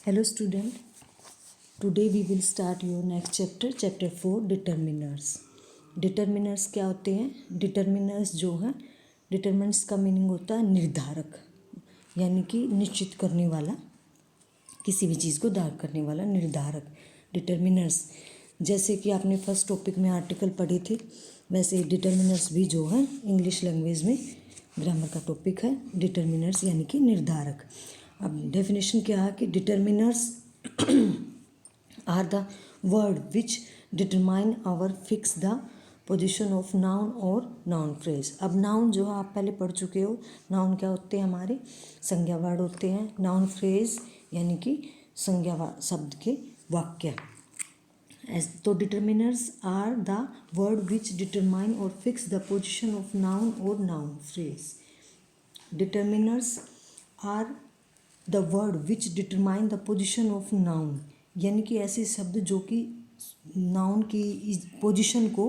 Hello student, today we will start your next chapter 4 determiners. Determiners क्या होते हैं? Determiners जो है, determinants का मीनिंग होता है निर्धारक, यानी कि निश्चित करने वाला, किसी भी चीज़ को दायित्व करने वाला निर्धारक. डिटर्मिनर्स जैसे कि आपने फर्स्ट टॉपिक में आर्टिकल पढ़े थे, वैसे डिटर्मिनर्स भी जो है इंग्लिश लैंग्वेज में ग्रामर का टॉपिक है. डिटर्मिनर्स यानी कि निर्धारक. अब डेफिनेशन क्या है कि determiners are the word which determine our fix the position of noun और नाउन फ्रेज. अब नाउन जो है आप पहले पढ़ चुके हो. नाउन क्या होते हैं? हमारे संज्ञा वर्ड होते हैं. नाउन फ्रेज यानी कि संज्ञा शब्द के वाक्य. तो determiners are the word which determine और fix the position of noun और noun phrase. Determiners are the word which determine the position of noun, यानी कि ऐसे शब्द जो कि नाउन की पोजिशन को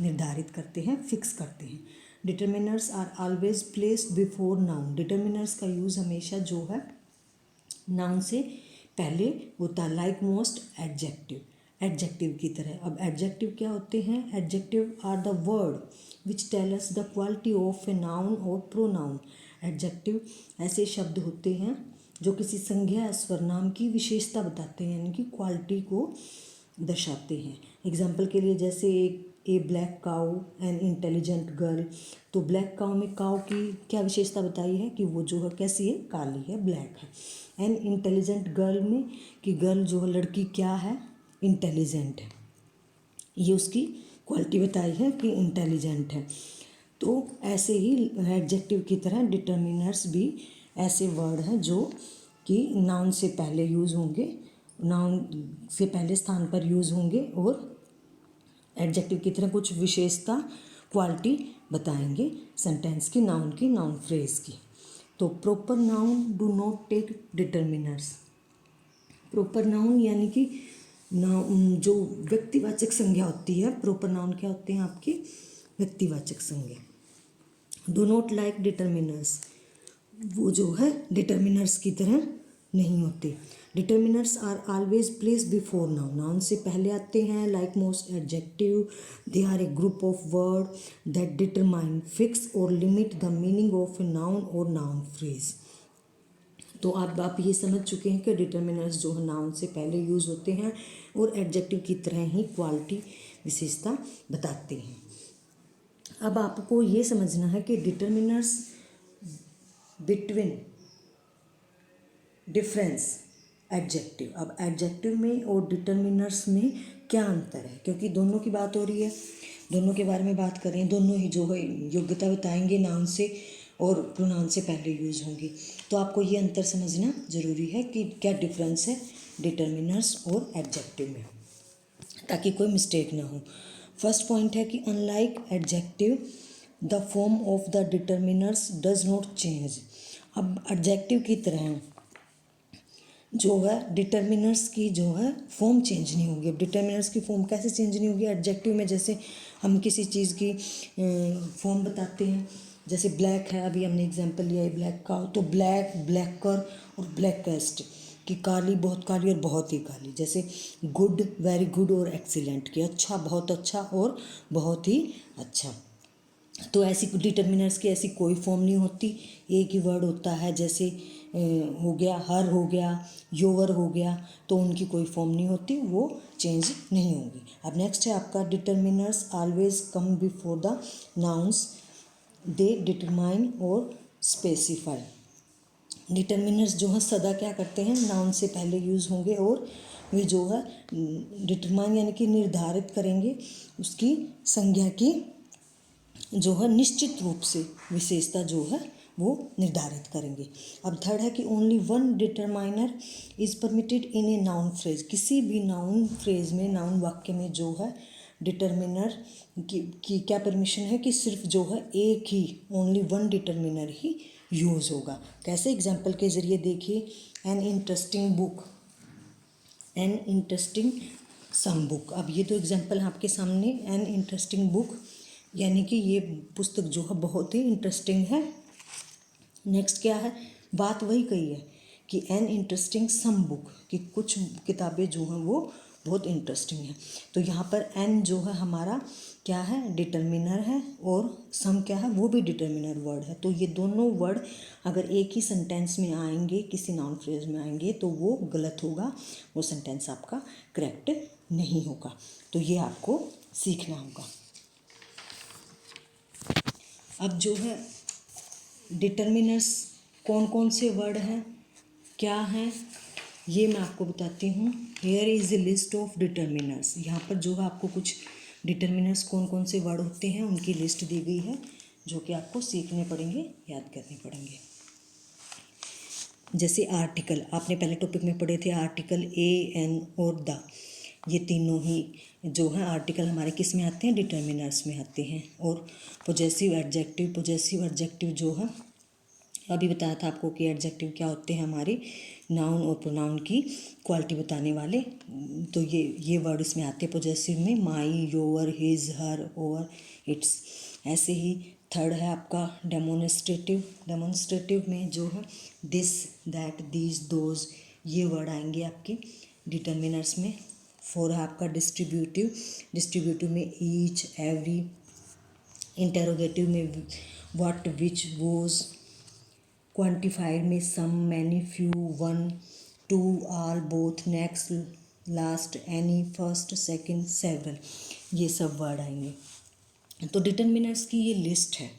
निर्धारित करते हैं, फिक्स करते हैं. Determiners are always placed before noun. Determiners का यूज़ हमेशा जो है नाउन से पहले होता है. लाइक मोस्ट एडजेक्टिव, एडजेक्टिव की तरह. अब एडजेक्टिव क्या होते हैं? Adjective are the word which tell us the quality of a noun और प्रोनाउन. एडजेक्टिव ऐसे शब्द होते हैं जो किसी संज्ञा या सर्वनाम की विशेषता बताते हैं, यानी कि क्वालिटी को दर्शाते हैं. एग्जाम्पल के लिए जैसे a black cow an intelligent girl. तो ब्लैक काऊ में काऊ की क्या विशेषता बताई है कि वो जो है कैसी है? काली है, ब्लैक है. एन इंटेलिजेंट गर्ल में कि गर्ल जो है लड़की क्या है? इंटेलिजेंट है. ये उसकी क्वालिटी बताई है कि इंटेलिजेंट है. तो ऐसे ही एडजेक्टिव की तरह डिटर्मिनर्स भी ऐसे वर्ड हैं जो कि नाउन से पहले यूज़ होंगे, नाउन से पहले स्थान पर यूज़ होंगे और एडजेक्टिव की तरह कुछ विशेषता, क्वालिटी बताएंगे सेंटेंस की, नाउन की, नाउन फ्रेज की. तो proper noun do not take determiners. Proper noun यानी कि नाउन जो व्यक्तिवाचक संज्ञा होती है. प्रॉपर नाउन क्या होते हैं? आपके व्यक्तिवाचक संज्ञा. डू नॉट लाइक डिटर्मिनर्स, वो जो है डिटर्मिनर्स की तरह नहीं होते. Determiners are always place before noun. Noun से पहले आते हैं. Like most adjective they are a group of word that determine, fix और limit the meaning of a noun और नाउन फ्रेज. तो आप ये समझ चुके हैं कि डिटर्मिनर्स जो है नाउन से पहले यूज़ होते हैं और एडजेक्टिव की तरह ही क्वालिटी, विशेषता बताते हैं. अब आपको ये समझना है कि डिटर्मिनर्स बिटवीन डिफरेंस एडजेक्टिव. अब एडजेक्टिव में और डिटर्मिनर्स में क्या अंतर है? क्योंकि दोनों की बात हो रही है, दोनों के बारे में बात कर रहे हैं. दोनों ही जो है योग्यता बताएंगे नाउन से और प्रोनाउन से पहले यूज़ होंगी. तो आपको ये अंतर समझना ज़रूरी है कि क्या डिफरेंस है डिटर्मिनर्स और एडजेक्टिव में, ताकि कोई मिस्टेक ना हो. फर्स्ट पॉइंट है कि unlike adjective the form of the determiners does not change. अब एडजेक्टिव की तरह जो है डिटर्मिनर्स की जो है फॉर्म चेंज नहीं होगी. अब डिटर्मिनर्स की फॉर्म कैसे चेंज नहीं होगी? एडजेक्टिव में जैसे हम किसी चीज़ की फॉर्म बताते हैं, जैसे ब्लैक है, अभी हमने एग्जांपल लिया है ब्लैक का, तो ब्लैक, ब्लैकर और ब्लैकेस्ट कि काली, बहुत काली और बहुत ही काली. जैसे गुड, वेरी गुड और एक्सीलेंट कि अच्छा, बहुत अच्छा और बहुत ही अच्छा. तो ऐसी डिटर्मिनर्स की ऐसी कोई फॉर्म नहीं होती. एक ही वर्ड होता है. जैसे हो गया हर, हो गया योवर, हो गया, तो उनकी कोई फॉर्म नहीं होती, वो चेंज नहीं होगी. अब नेक्स्ट है आपका determiners always come before the nouns they determine और स्पेसिफाई. डिटर्मिनर्स जो है सदा क्या करते हैं? नाउन से पहले यूज़ होंगे और वे जो है डिटरमाइन यानी कि निर्धारित करेंगे, उसकी संज्ञा की जो है निश्चित रूप से विशेषता जो है वो निर्धारित करेंगे. अब थर्ड है कि only one determiner is permitted in a noun phrase. किसी भी नाउन फ्रेज में, नाउन वाक्य में जो है डिटर्मिनर की क्या परमिशन है कि सिर्फ जो है एक ही, ओनली वन डिटर्मिनर ही यूज़ होगा. कैसे? एग्जाम्पल के ज़रिए देखिए. An interesting book, an interesting some book. अब ये तो एग्जाम्पल आपके सामने. एन इंटरेस्टिंग बुक यानी कि ये पुस्तक जो है बहुत ही इंटरेस्टिंग है. नेक्स्ट क्या है? बात वही कही है कि एन इंटरेस्टिंग सम बुक, कि कुछ किताबें जो हैं वो बहुत इंटरेस्टिंग हैं। तो यहाँ पर एन जो है हमारा क्या है, डिटर्मिनर है, और सम क्या है, वो भी डिटर्मिनर वर्ड है। तो ये दोनों वर्ड अगर एक ही सेंटेंस में आएंगे, किसी नाउन फ्रेज में आएंगे, तो वो गलत होगा, वो सेंटेंस आपका करेक्ट नहीं होगा। तो ये आपको सीखना होगा। अब जो है डिटर्मिनर्स कौन कौन से वर्ड हैं, क्या हैं, ये मैं आपको बताती हूँ। Here is a list of determiners. यहाँ पर जो है आपको कुछ डिटर्मिनर्स कौन कौन से वर्ड होते हैं उनकी लिस्ट दी गई है, जो कि आपको सीखने पड़ेंगे, याद करने पड़ेंगे। जैसे आर्टिकल, आपने पहले टॉपिक में पढ़े थे आर्टिकल ए, एन और द, ये तीनों ही जो है आर्टिकल हमारे किस में आते हैं, डिटर्मिनर्स में आते हैं। और पोजेसिव एडजेक्टिव, पोजेसिव एडजेक्टिव जो है अभी बताया था आपको कि एडजेक्टिव क्या होते हैं, हमारे नाउन और प्रोनाउन की क्वालिटी बताने वाले। तो ये वर्ड इसमें आते हैं पोजेसिव में, my, your, his, her, our, its. ऐसे ही थर्ड है आपका डेमोन्स्ट्रेटिव। डेमोन्स्ट्रेटिव में जो है दिस, दैट, दीज, दोज, ये वर्ड आएंगे आपके डिटर्मिनर्स में। फोर है आपका डिस्ट्रीब्यूटिव। डिस्ट्रीब्यूटिव में ईच, एवरी। इंटेरोगेटिव में व्हाट, विच, वोज। क्वांटिफाइड में some, many, few, one, two, all, both, next, last, any, first, second, several, ये सब वर्ड आएंगे। तो डिटर्मिनर्स की ये लिस्ट है।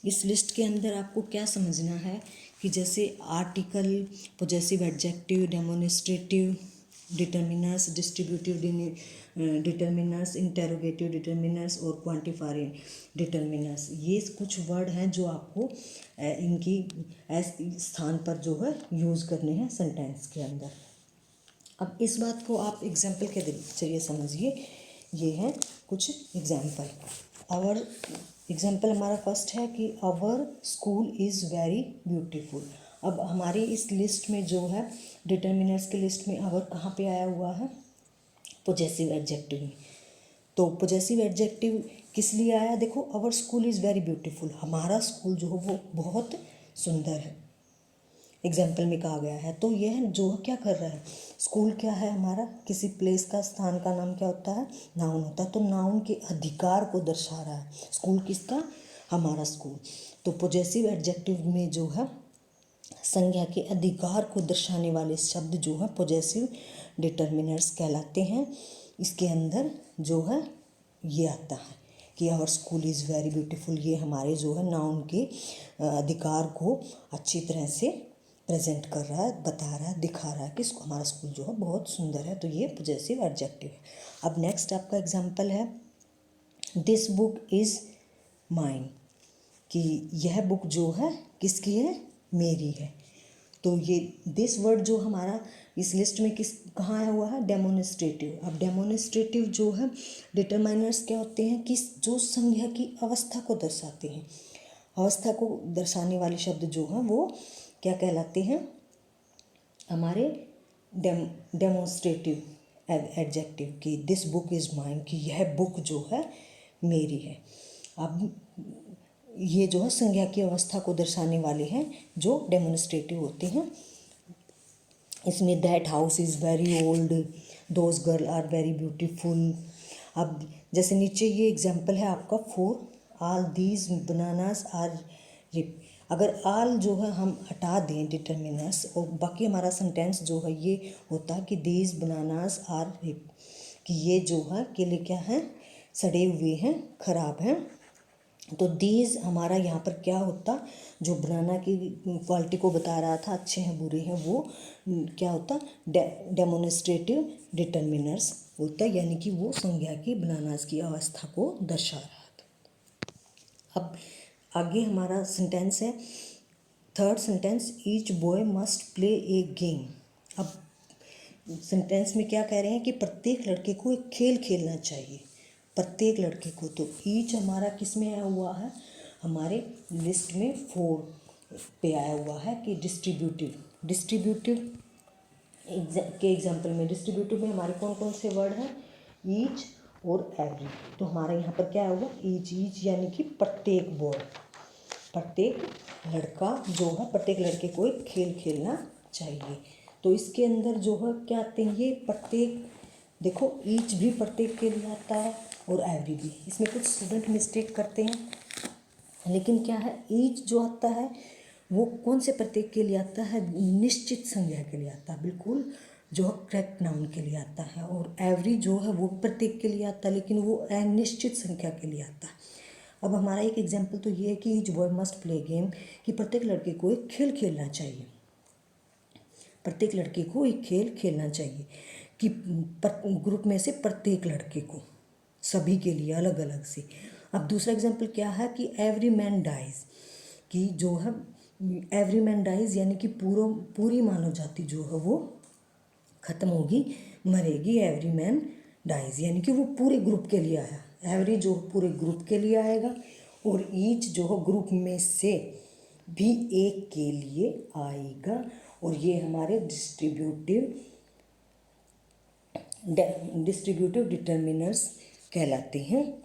इस लिस्ट के अंदर आपको क्या समझना है कि जैसे article, possessive adjective, demonstrative determiners, distributive determiners, interrogative determiners और क्वांटिफायर डिटर्मिनर्स, ये कुछ वर्ड हैं जो आपको इनकी स्थान पर जो है यूज़ करने हैं सेंटेंस के अंदर। अब इस बात को आप एग्जाम्पल के जरिए समझिए। ये हैं कुछ एग्जाम्पल। आवर एग्जाम्पल हमारा फर्स्ट है कि our school is very beautiful. अब हमारी इस लिस्ट में जो है डिटर्मिनर्स की लिस्ट में आवर कहाँ पे आया हुआ है, पोजेसिव एडजेक्टिव में। तो पोजेसिव एडजेक्टिव किस लिए आया, देखो our school is very beautiful, हमारा स्कूल जो है वो बहुत सुंदर है, एग्जाम्पल में कहा गया है। तो यह जो क्या कर रहा है, स्कूल क्या है हमारा, किसी प्लेस का, स्थान का नाम क्या होता है, नाउन होता है। तो नाउन के अधिकार को दर्शा रहा है। स्कूल किसका, हमारा स्कूल। तो पोजेसिव एडजेक्टिव में जो है संज्ञा के अधिकार को दर्शाने वाले शब्द जो है पोजेसिव डिटर्मिनर्स कहलाते हैं। इसके अंदर जो है ये आता है कि our school is very beautiful, ये हमारे जो है नाउन के अधिकार को अच्छी तरह से प्रेजेंट कर रहा है, बता रहा है, दिखा रहा है कि हमारा स्कूल जो है बहुत सुंदर है। तो ये पोजेसिव एडजेक्टिव है। अब नेक्स्ट आपका एग्जाम्पल है दिस बुक इज़ माइन, कि यह बुक जो है किसकी है, मेरी है। तो ये दिस वर्ड जो हमारा इस लिस्ट में कहाँ आया हुआ है, डेमोन्स्ट्रेटिव। अब डेमोन्स्ट्रेटिव जो है डिटरमाइनर्स क्या होते हैं कि जो संज्ञा की अवस्था को दर्शाते हैं। अवस्था को दर्शाने वाले शब्द जो हैं वो क्या कहलाते हैं, हमारे डेमोन्स्ट्रेटिव एडजेक्टिव, कि दिस बुक इज़ माइन, कि यह बुक जो है मेरी है। अब ये जो है संज्ञा की अवस्था को दर्शाने वाले हैं जो डेमोन्स्ट्रेटिव होते हैं। इसमें that house is very old, those girl are very beautiful. अब जैसे नीचे ये एग्जाम्पल है आपका four, all these bananas are ripe. अगर आल जो है हम हटा दें डिटर्मिनर्स, और बाकी हमारा सेंटेंस जो है ये होता है कि दीज बनानास आर रिप, कि ये जो है केले क्या हैं, सड़े हुए हैं, ख़राब हैं। तो दीज हमारा यहाँ पर क्या होता, जो बनाना की क्वालिटी को बता रहा था, अच्छे हैं बुरे हैं, वो क्या होता, डेमोन्स्ट्रेटिव डिटर्मिनर्स होता, यानी कि वो संज्ञा की बनानास की अवस्था को दर्शा रहा था। अब आगे हमारा सेंटेंस है third sentence, each boy must play ए गेम। अब सेंटेंस में क्या कह रहे हैं कि प्रत्येक लड़के को एक खेल खेलना चाहिए, प्रत्येक लड़के को। तो ईच हमारा किस में आया हुआ है, हमारे लिस्ट में फोर पे आया हुआ है कि डिस्ट्रीब्यूटिव। डिस्ट्रीब्यूटिव के एग्जाम्पल में, डिस्ट्रीब्यूटिव में हमारे कौन कौन से वर्ड हैं, ईच और एवरी। तो हमारे यहाँ पर क्या होगा, ईच, ईच यानी कि प्रत्येक लड़का जो है, प्रत्येक लड़के को एक खेल खेलना चाहिए। तो इसके अंदर जो है क्या आते हैं, ये प्रत्येक, देखो ईच भी प्रत्येक के लिए आता है और एवरी भी। इसमें कुछ स्टूडेंट मिस्टेक करते हैं, लेकिन क्या है, ईच जो आता है वो कौन से प्रत्येक के लिए आता है, निश्चित संज्ञा के लिए आता है, बिल्कुल जो करेक्ट नाउन के लिए आता है। और एवरी जो है वो प्रत्येक के लिए आता है, लेकिन वो अनिश्चित संख्या के लिए आता है। अब हमारा एक एग्जाम्पल तो ये है कि each boy must play game, कि प्रत्येक लड़के को एक खेल खेलना चाहिए, प्रत्येक लड़के को एक खेल खेलना चाहिए, कि ग्रुप में से प्रत्येक लड़के को, सभी के लिए अलग अलग से। अब दूसरा एग्जाम्पल क्या है कि एवरी मैन डाइज, कि जो है एवरी मैन डाइज यानी कि पूरी मानव जाति जो है वो खत्म होगी, मरेगी। एवरी मैन डाइज यानी कि वो पूरे ग्रुप के लिए आया, एवरी जो पूरे ग्रुप के लिए आएगा, और ईच जो है ग्रुप में से भी एक के लिए आएगा। और ये हमारे डिस्ट्रीब्यूटिव डिटर्मिनर्स कहलाते हैं,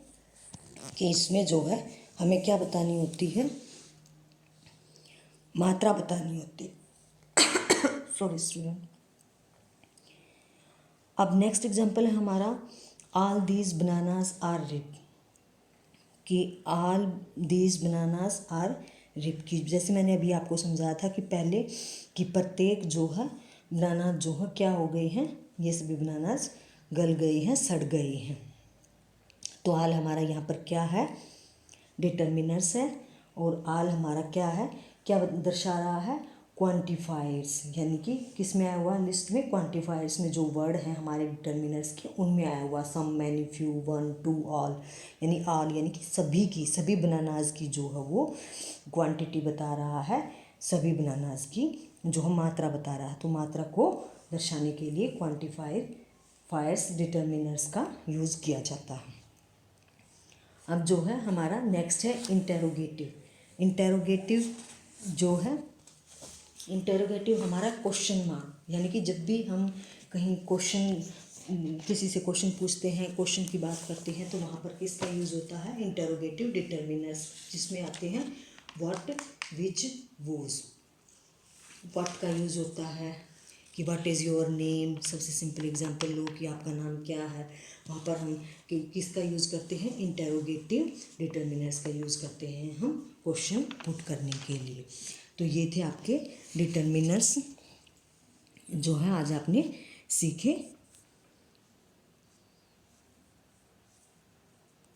कि इसमें जो है हमें क्या बतानी होती है, मात्रा बतानी होती है। Sorry student. अब नेक्स्ट एग्जाम्पल है हमारा all these bananas are ripe, कि all these bananas are ripe, की जैसे मैंने अभी आपको समझाया था कि पहले कि प्रत्येक जो है बनाना जो है क्या हो गए हैं, ये सभी बनानास गल गई हैं, सड़ गई हैं। तो आल हमारा यहाँ पर क्या है, डिटर्मिनर्स है, और आल हमारा क्या है, क्या दर्शा रहा है, क्वांटिफायर्स, यानी कि किस में आया हुआ लिस्ट में, क्वांटिफायर्स में जो वर्ड हैं हमारे डिटर्मिनर्स के उनमें आया हुआ, some, many, few, one, two, all, यानी ऑल यानी कि सभी की, सभी बनानाज की जो है वो क्वांटिटी बता रहा है, सभी बनानाज की जो हम मात्रा बता रहा है। तो मात्रा को दर्शाने के लिए क्वांटिफायर्स डिटर्मिनर्स का यूज़ किया जाता है। अब जो है हमारा नेक्स्ट है इंटेरोगेटिव। इंटेरोगेटिव जो है, इंटेरोगेटिव हमारा क्वेश्चन मार्क, यानी कि जब भी हम कहीं क्वेश्चन, किसी से क्वेश्चन पूछते हैं, क्वेश्चन की बात करते हैं, तो वहाँ पर किसका यूज़ होता है, इंटेरोगेटिव डिटर्मिनर्स, जिसमें आते हैं व्हाट, विच, वोज। व्हाट का यूज़ होता है कि व्हाट इज़ योर नेम, सबसे सिंपल एग्जांपल लो कि आपका नाम क्या है, वहाँ पर हम किसका यूज़ करते हैं, इंटेरोगेटिव डिटर्मिनर्स का यूज़ करते हैं हम क्वेश्चन पुट करने के लिए। तो ये थे आपके डिटर्मिनर्स जो है आज आपने सीखे।